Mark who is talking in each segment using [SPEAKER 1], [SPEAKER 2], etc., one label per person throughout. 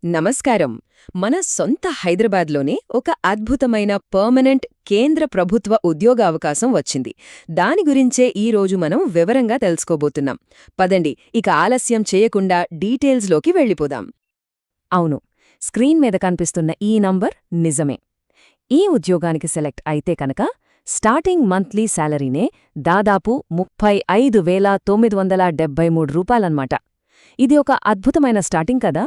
[SPEAKER 1] నమస్కారం. మన సొంత హైదరాబాద్లోనే ఒక అద్భుతమైన పర్మనెంట్ కేంద్ర ప్రభుత్వ ఉద్యోగ అవకాశం వచ్చింది. దాని గురించే ఈరోజు మనం వివరంగా తెలుసుకోబోతున్నాం. పదండి, ఇక ఆలస్యం చేయకుండా డీటెయిల్స్లోకి వెళ్ళిపోదాం. అవును, స్క్రీన్ మీద కనిపిస్తున్న ఈ నంబర్ నిజమే. ఈ ఉద్యోగానికి సెలెక్ట్ అయితే కనుక స్టార్టింగ్ మంత్లీ శాలరీనే దాదాపు 35,973 రూపాయలన్నమాట. ఇది ఒక అద్భుతమైన స్టార్టింగ్ కదా.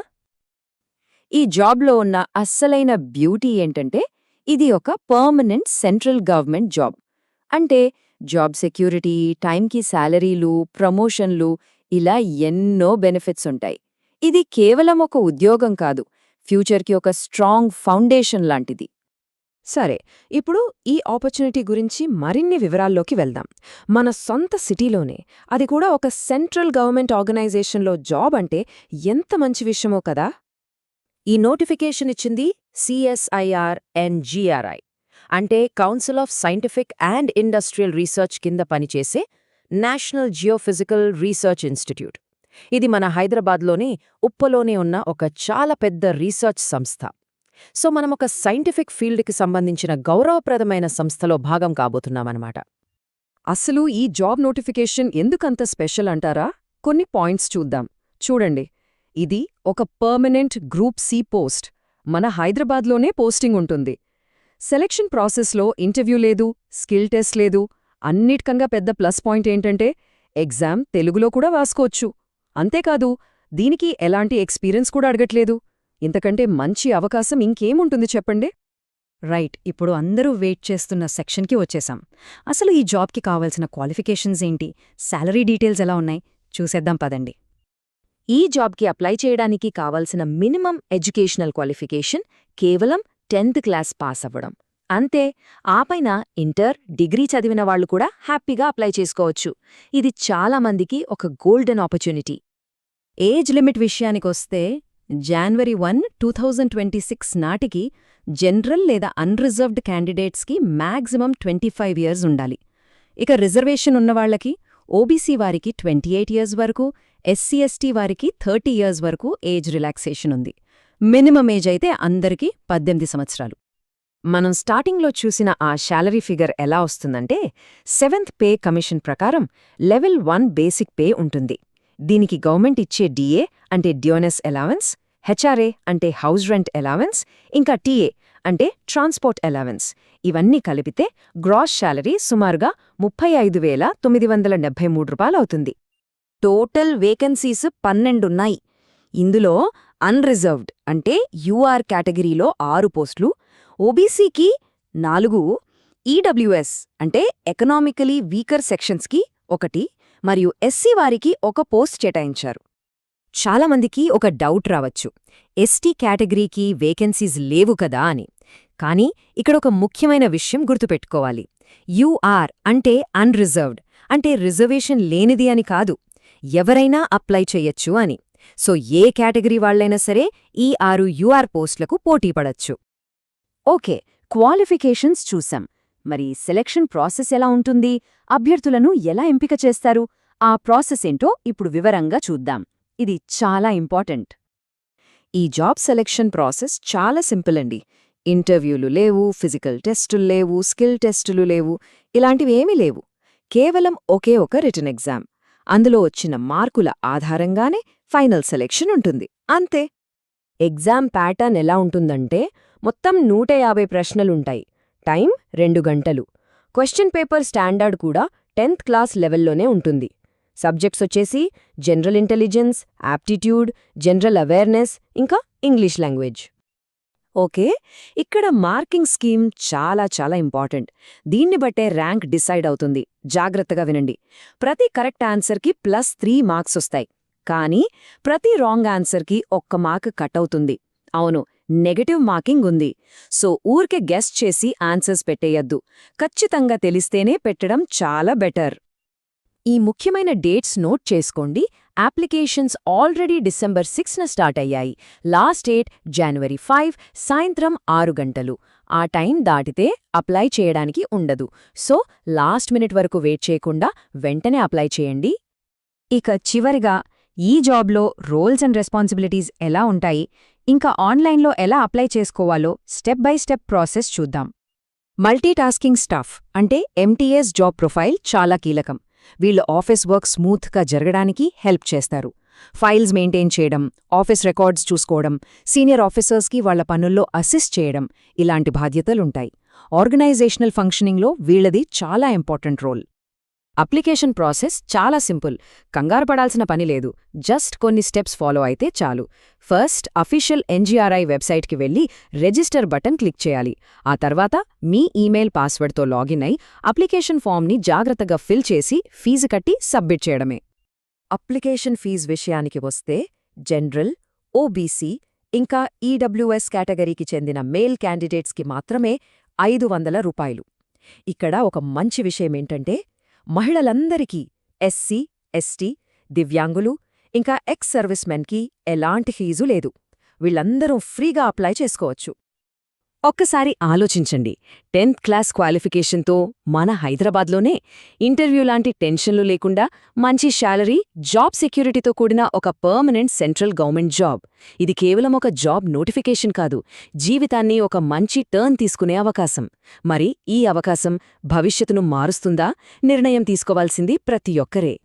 [SPEAKER 1] ఈ జాబ్లో ఉన్న అస్సలైన బ్యూటీ ఏంటంటే ఇది ఒక పర్మనెంట్ సెంట్రల్ గవర్నమెంట్ జాబ్. అంటే జాబ్ సెక్యూరిటీ, టైంకి శాలరీలు, ప్రమోషన్లు, ఇలా ఎన్నో బెనిఫిట్స్ ఉంటాయి. ఇది కేవలం ఒక ఉద్యోగం కాదు, ఫ్యూచర్కి ఒక స్ట్రాంగ్ ఫౌండేషన్ లాంటిది. సరే, ఇప్పుడు ఈ ఆపర్చునిటీ గురించి మరిన్ని వివరాల్లోకి వెళ్దాం. మన సొంత సిటీలోనే, అది కూడా ఒక సెంట్రల్ గవర్నమెంట్ ఆర్గనైజేషన్లో జాబ్ అంటే ఎంత మంచి విషయమో కదా. ఈ నోటిఫికేషన్ ఇచ్చింది CSIR-NGRI, అంటే council of scientific and industrial research కింద పనిచేసే నేషనల్ జియోఫిజికల్ రీసెర్చ్ ఇన్స్టిట్యూట్. ఇది మన హైదరాబాద్లోని ఉప్పలోనే ఉన్న ఒక చాలా పెద్ద రీసెర్చ్ సంస్థ. సో మనం ఒక సైంటిఫిక్ ఫీల్డ్కి సంబంధించిన గౌరవప్రదమైన సంస్థలో భాగం కాబోతున్నామన్నమాట. అసలు ఈ జాబ్ నోటిఫికేషన్ ఎందుకంత స్పెషల్ అంటారా? కొన్ని పాయింట్స్ చూద్దాం. చూడండి, ఇది ఒక పర్మనెంట్ గ్రూప్ సి పోస్ట్. మన హైదరాబాద్లోనే పోస్టింగ్ ఉంటుంది. సెలక్షన్ ప్రాసెస్లో ఇంటర్వ్యూ లేదు, స్కిల్ టెస్ట్ లేదు. అన్నిటికన్నా పెద్ద ప్లస్ పాయింట్ ఏంటంటే ఎగ్జామ్ తెలుగులో కూడా రాసుకోవచ్చు. అంతేకాదు, దీనికి ఎలాంటి ఎక్స్పీరియన్స్ కూడా అడగట్లేదు. ఇంతకంటే మంచి అవకాశం ఇంకేముంటుంది చెప్పండి. రైట్, ఇప్పుడు అందరూ వెయిట్ చేస్తున్న సెక్షన్కి వచ్చేసాం. అసలు ఈ జాబ్కి కావాల్సిన క్వాలిఫికేషన్స్ ఏంటి, శాలరీ డీటెయిల్స్ ఎలా ఉన్నాయి చూసేద్దాం పదండి. ఈ జాబ్కి అప్లై చేయడానికి కావాల్సిన మినిమం ఎడ్యుకేషనల్ క్వాలిఫికేషన్ కేవలం 10th క్లాస్ పాస్ అవ్వడం అంతే. ఆపైన ఇంటర్, డిగ్రీ చదివిన వాళ్లు కూడా హ్యాపీగా అప్లై చేసుకోవచ్చు. ఇది చాలామందికి ఒక గోల్డెన్ ఆపర్చునిటీ. ఏజ్ లిమిట్ విషయానికొస్తే January 1, 2026 నాటికి జనరల్ లేదా అన్రిజర్వ్డ్ క్యాండిడేట్స్కి మ్యాక్సిమం 25 ఇయర్స్ ఉండాలి. ఇక రిజర్వేషన్ ఉన్నవాళ్లకి, ఓబీసీ వారికి 28 ఇయర్స్ వరకు, SC/ST వారికి 30 ఇయర్స్ వరకు ఏజ్ రిలాక్సేషన్ ఉంది. మినిమం ఏజ్ అయితే అందరికీ 18 సంవత్సరాలు. మనం స్టార్టింగ్లో చూసిన ఆ శాలరీ ఫిగర్ ఎలా వస్తుందంటే 7th పే కమిషన్ ప్రకారం లెవెల్ 1 బేసిక్ పే ఉంటుంది. దీనికి గవర్నమెంట్ ఇచ్చే DA అంటే డ్యూనెస్ అలవెన్స్, HRA అంటే హౌస్ రెంట్ అలవెన్స్, ఇంకా TA అంటే ట్రాన్స్పోర్ట్ అలవెన్స్, ఇవన్నీ కలిపితే గ్రాస్ శాలరీ సుమారుగా 35,973 రూపాయలవుతుంది. టోటల్ వేకెన్సీస్ 12 ఉన్నాయి. ఇందులో అన్రిజర్వ్డ్ అంటే UR కేటగిరీలో 6 పోస్టులు, ఓబీసీకి 4, ఈడబ్ల్యూఎస్ అంటే ఎకనామికలీ వీకర్ సెక్షన్స్కి 1 మరియు SC వారికి 1 పోస్ట్ కేటాయించారు. చాలామందికి ఒక డౌట్ రావచ్చు, ST కేటగిరీకి వేకెన్సీస్ లేవు కదా అని. కానీ ఇక్కడొక ముఖ్యమైన విషయం గుర్తుపెట్టుకోవాలి. UR అంటే అన్రిజర్వ్డ్, అంటే రిజర్వేషన్ లేనిది అని కాదు, ఎవరైనా అప్లై చెయ్యొచ్చు అని. సో ఏ కేటగిరీ వాళ్లైనా సరే ఈ 6 UR పోస్టులకు పోటీపడచ్చు. ఓకే, క్వాలిఫికేషన్స్ చూసాం. మరి సెలక్షన్ ప్రాసెస్ ఎలా ఉంటుంది, అభ్యర్థులను ఎలా ఎంపిక చేస్తారు, ఆ ప్రాసెస్ ఏంటో ఇప్పుడు వివరంగా చూద్దాం. ఇది చాలా ఇంపార్టెంట్. ఈ జాబ్ సెలక్షన్ ప్రాసెస్ చాలా సింపుల్ అండి. ఇంటర్వ్యూలు లేవు, ఫిజికల్ టెస్టులు లేవు, స్కిల్ టెస్టులు లేవు, ఇలాంటివేమీ లేవు. కేవలం ఒకే ఒక రిటన్ ఎగ్జామ్. అందులో వచ్చిన మార్కుల ఆధారంగానే ఫైనల్ సెలెక్షన్ ఉంటుంది, అంతే. ఎగ్జామ్ ప్యాటర్న్ ఎలా ఉంటుందంటే మొత్తం 150 ప్రశ్నలుంటాయి. టైం 2 గంటలు. క్వశ్చన్ పేపర్ స్టాండర్డ్ కూడా 10th క్లాస్ లెవెల్లోనే ఉంటుంది. సబ్జెక్ట్స్ వచ్చేసి general intelligence, aptitude, general awareness, ఇంకా ఇంగ్లీష్ లాంగ్వేజ్. ఓకే, ఇక్కడ మార్కింగ్ స్కీమ్ చాలా చాలా ఇంపార్టెంట్. దీన్ని బట్టే ర్యాంక్ డిసైడ్ అవుతుంది. జాగ్రత్తగా వినండి. ప్రతి కరెక్ట్ ఆన్సర్కి +3 మార్క్స్ వస్తాయి. కానీ ప్రతి రాంగ్ ఆన్సర్కి 1 మార్క్ కట్ అవుతుంది. అవును, నెగటివ్ మార్కింగ్ ఉంది. సో ఊరికే గెస్ చేసి ఆన్సర్స్ పెట్టేయద్దు. ఖచ్చితంగా తెలిస్తేనే పెట్టడం చాలా బెటర్. ఈ ముఖ్యమైన డేట్స్ నోట్ చేసుకోండి. అప్లికేషన్స్ ఆల్రెడీ December 6న స్టార్ట్ అయ్యాయి. లాస్ట్ డేట్ January 5 సాయంత్రం 6 గంటలు. ఆ టైం దాటితే అప్లై చేయడానికి ఉండదు. సో లాస్ట్ మినిట్ వరకు వెయిట్ చేయకుండా వెంటనే అప్లై చేయండి. ఇక చివరిగా ఈ జాబ్లో రోల్స్ అండ్ రెస్పాన్సిబిలిటీస్ ఎలా ఉంటాయి,
[SPEAKER 2] ఇంకా ఆన్లైన్లో ఎలా అప్లై చేసుకోవాలో స్టెప్ బై స్టెప్ ప్రాసెస్ చూద్దాం.
[SPEAKER 1] మల్టీటాస్కింగ్ స్టాఫ్ అంటే ఎంటీఎస్ జాబ్ ప్రొఫైల్ చాలా కీలకం. వీళ్ళు ఆఫీస్ వర్క్ స్మూత్గా జరగడానికి హెల్ప్ చేస్తారు. ఫైల్స్ మెయింటైన్ చేయడం, ఆఫీస్ రికార్డ్స్ చూసుకోవడం, సీనియర్ ఆఫీసర్స్కి వాళ్ల పనుల్లో అసిస్ట్ చేయడం ఇలాంటి బాధ్యతలుంటాయి. ఆర్గనైజేషనల్ ఫంక్షనింగ్లో వీళ్ళది చాలా ఇంపార్టెంట్ రోల్. అప్లికేషన్ ప్రాసెస్ చాలా సింపుల్. కంగారు పడాల్సిన పని లేదు. జస్ట్ కొన్ని స్టెప్స్ ఫాలో అయితే చాలు. ఫస్ట్ అఫీషియల్ ఎన్జీఆర్ఐ వెబ్సైట్కి వెళ్ళి రిజిస్టర్ బటన్ క్లిక్ చేయాలి. ఆ తర్వాత మీ ఈమెయిల్ పాస్వర్డ్తో లాగిన్ అయి అప్లికేషన్ ఫామ్ని జాగ్రత్తగా ఫిల్ చేసి ఫీజు కట్టి సబ్మిట్ చేయడమే. అప్లికేషన్ ఫీజు విషయానికి వస్తే జనరల్, ఓబీసీ ఇంకా ఈడబ్ల్యూఎస్ కేటగిరీకి చెందిన మేల్ క్యాండిడేట్స్కి మాత్రమే 500 రూపాయలు. ఇక్కడ ఒక మంచి విషయమేంటంటే మహిళలందరికీ ఎస్సీ, ఎస్టీ, దివ్యాంగులు ఇంకా ఎక్స్ సర్వీస్మెన్కి ఎలాంటి ఫీజు లేదు. వీళ్ళందరూ ఫ్రీగా అప్లై చేసుకోవచ్చు. ఒక్కసారి ఆలోచించండి, 10th క్లాస్ క్వాలిఫికేషన్తో మన హైదరాబాద్లోనే ఇంటర్వ్యూ లాంటి టెన్షన్లు లేకుండా మంచి శాలరీ, జాబ్ సెక్యూరిటీతో కూడిన ఒక పర్మనెంట్ సెంట్రల్ గవర్నమెంట్ జాబ్. ఇది కేవలం ఒక జాబ్ నోటిఫికేషన్ కాదు, జీవితాన్ని ఒక మంచి టర్న్ తీసుకునే అవకాశం. మరి ఈ అవకాశం భవిష్యత్తును మారుస్తుందా? నిర్ణయం తీసుకోవాల్సింది ప్రతి ఒక్కరే.